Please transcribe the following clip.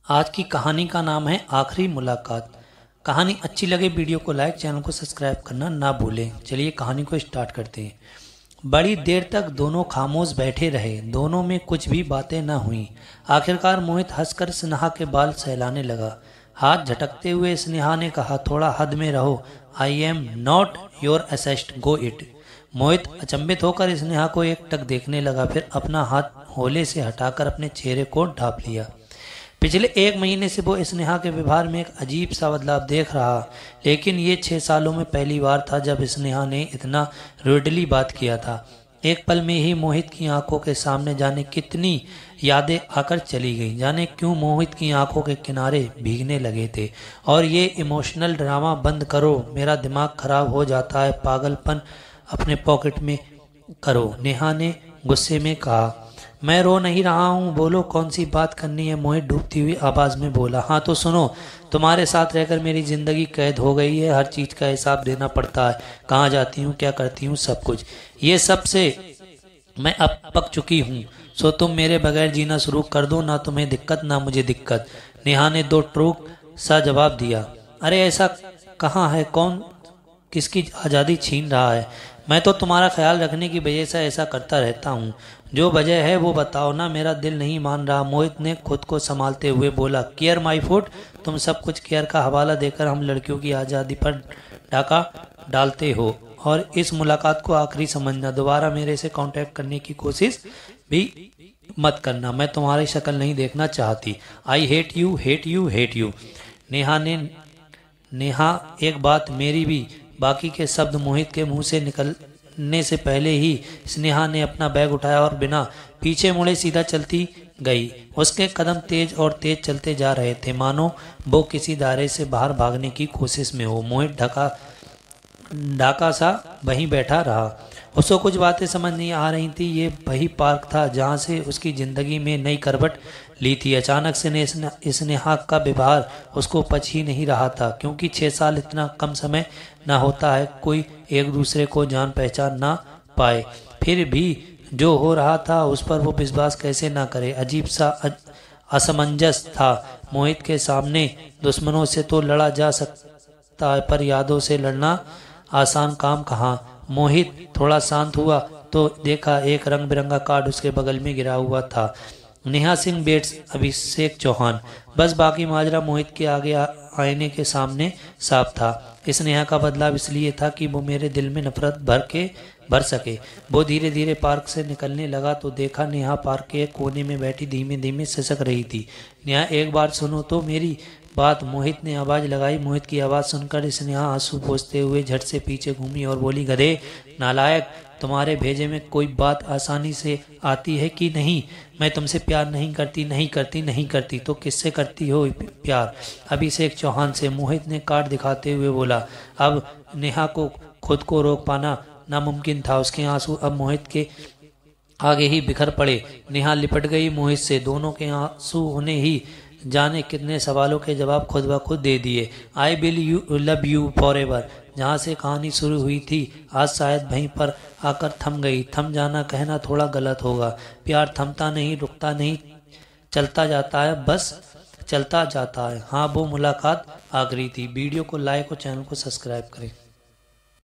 आज की कहानी का नाम है आखिरी मुलाकात। कहानी अच्छी लगे वीडियो को लाइक, चैनल को सब्सक्राइब करना ना भूलें। चलिए कहानी को स्टार्ट करते हैं। बड़ी देर तक दोनों खामोश बैठे रहे। दोनों में कुछ भी बातें न हुई। आखिरकार मोहित हंसकर स्नेहा के बाल सहलाने लगा। हाथ झटकते हुए स्नेहा ने कहा, थोड़ा हद में रहो। I am not your assist, go it. Mohit अचंभित होकर स्नेहा को एकटक देखने लगा, फिर अपना हाथ होले से हटाकर अपने चेहरे को ढांप लिया। पिछले 1 महीने से वो स्नेहा के व्यवहार में एक अजीब सा बदलाव देख रहा, लेकिन ये 6 सालों में पहली बार था जब स्नेहा ने इतना रूडली बात किया था। एक पल में ही मोहित की आंखों के सामने जाने कितनी यादें आकर चली गईं। जाने क्यों मोहित की आंखों के किनारे भीगने लगे थे। और ये इमोशनल ड्रामा बंद करो, मेरा दिमाग खराब हो जाता है। पागलपन अपने पॉकेट में करो, नेहा ने गुस्से में कहा। मैं रो नहीं रहा हूँ, बोलो कौन सी बात करनी है, मोहित डूबती हुई आवाज में बोला। हाँ तो सुनो, तुम्हारे साथ रहकर मेरी जिंदगी कैद हो गई है। हर चीज का हिसाब देना पड़ता है, कहाँ जाती हूँ, क्या करती हूँ, सब कुछ। ये सब से मैं अब पक चुकी हूँ। सो तुम मेरे बगैर जीना शुरू कर दो, ना तुम्हें दिक्कत ना मुझे दिक्कत। नेहा ने 2 टूक सा जवाब दिया। अरे ऐसा कहाँ है, कौन किसकी आज़ादी छीन रहा है। मैं तो तुम्हारा ख्याल रखने की वजह से ऐसा करता रहता हूँ। जो वजह है वो बताओ ना, मेरा दिल नहीं मान रहा। मोहित ने खुद को संभालते हुए बोला। केयर माई फुट, तुम सब कुछ केयर का हवाला देकर हम लड़कियों की आज़ादी पर डाका डालते हो। और इस मुलाकात को आखिरी समझना, दोबारा मेरे से कांटेक्ट करने की कोशिश भी मत करना। मैं तुम्हारी शक्ल नहीं देखना चाहती। I hate you, hate you, hate you. Neha एक बात मेरी भी। बाकी के शब्द मोहित के मुंह से निकलने से पहले ही स्नेहा ने अपना बैग उठाया और बिना पीछे मुड़े सीधा चलती गई। उसके कदम तेज और तेज चलते जा रहे थे, मानो वो किसी दायरे से बाहर भागने की कोशिश में हो। मोहित ढाका सा वहीं बैठा रहा। उसको कुछ बातें समझ नहीं आ रही थी। ये वही पार्क था जहाँ से उसकी जिंदगी में नई करवट ली थी। अचानक से स्नेहा का व्यवहार उसको पच ही नहीं रहा था, क्योंकि 6 साल इतना कम समय ना होता है कोई एक दूसरे को जान पहचान ना पाए। फिर भी जो हो रहा था उस पर वो विश्वास कैसे ना करे। अजीब सा असमंजस था। मोहित के सामने दुश्मनों से तो लड़ा जा सकता है, पर यादों से लड़ना आसान काम कहाँ। मोहित थोड़ा शांत हुआ तो देखा एक रंग बिरंगा कार्ड उसके बगल में गिरा हुआ था। नेहा सिंह बेट्स, अभिषेक चौहान। बस बाकी माजरा मोहित के आगे आईने के सामने साफ था। इस नेहा का बदलाव इसलिए था कि वो मेरे दिल में नफरत भर सके। वो धीरे धीरे पार्क से निकलने लगा तो देखा नेहा पार्क के एक कोने में बैठी धीमे धीमे सिसक रही थी। नेहा एक बार सुनो तो मेरी बात, मोहित ने आवाज लगाई। मोहित की आवाज सुनकर स्नेहा आंसू पोंछते हुए झट से पीछे घूमी और बोली, गधे नालायक, तुम्हारे भेजे में कोई बात आसानी से आती है कि नहीं। मैं तुमसे प्यार नहीं करती, नहीं करती, नहीं करती तो किससे करती हो प्यार? अभिषेक चौहान से, मोहित ने कार्ड दिखाते हुए बोला। अब नेहा को खुद को रोक पाना नामुमकिन था। उसके आंसू अब मोहित के आगे ही बिखर पड़े। नेहा लिपट गई मोहित से। दोनों के आंसू उन्हें ही जाने कितने सवालों के जवाब खुद ब खुद दे दिए। I will you love you for ever, जहाँ से कहानी शुरू हुई थी आज शायद वहीं पर आकर थम गई। थम जाना कहना थोड़ा गलत होगा। प्यार थमता नहीं, रुकता नहीं, चलता जाता है, बस चलता जाता है। हाँ, वो मुलाकात आखिरी थी। वीडियो को लाइक और चैनल को सब्सक्राइब करें।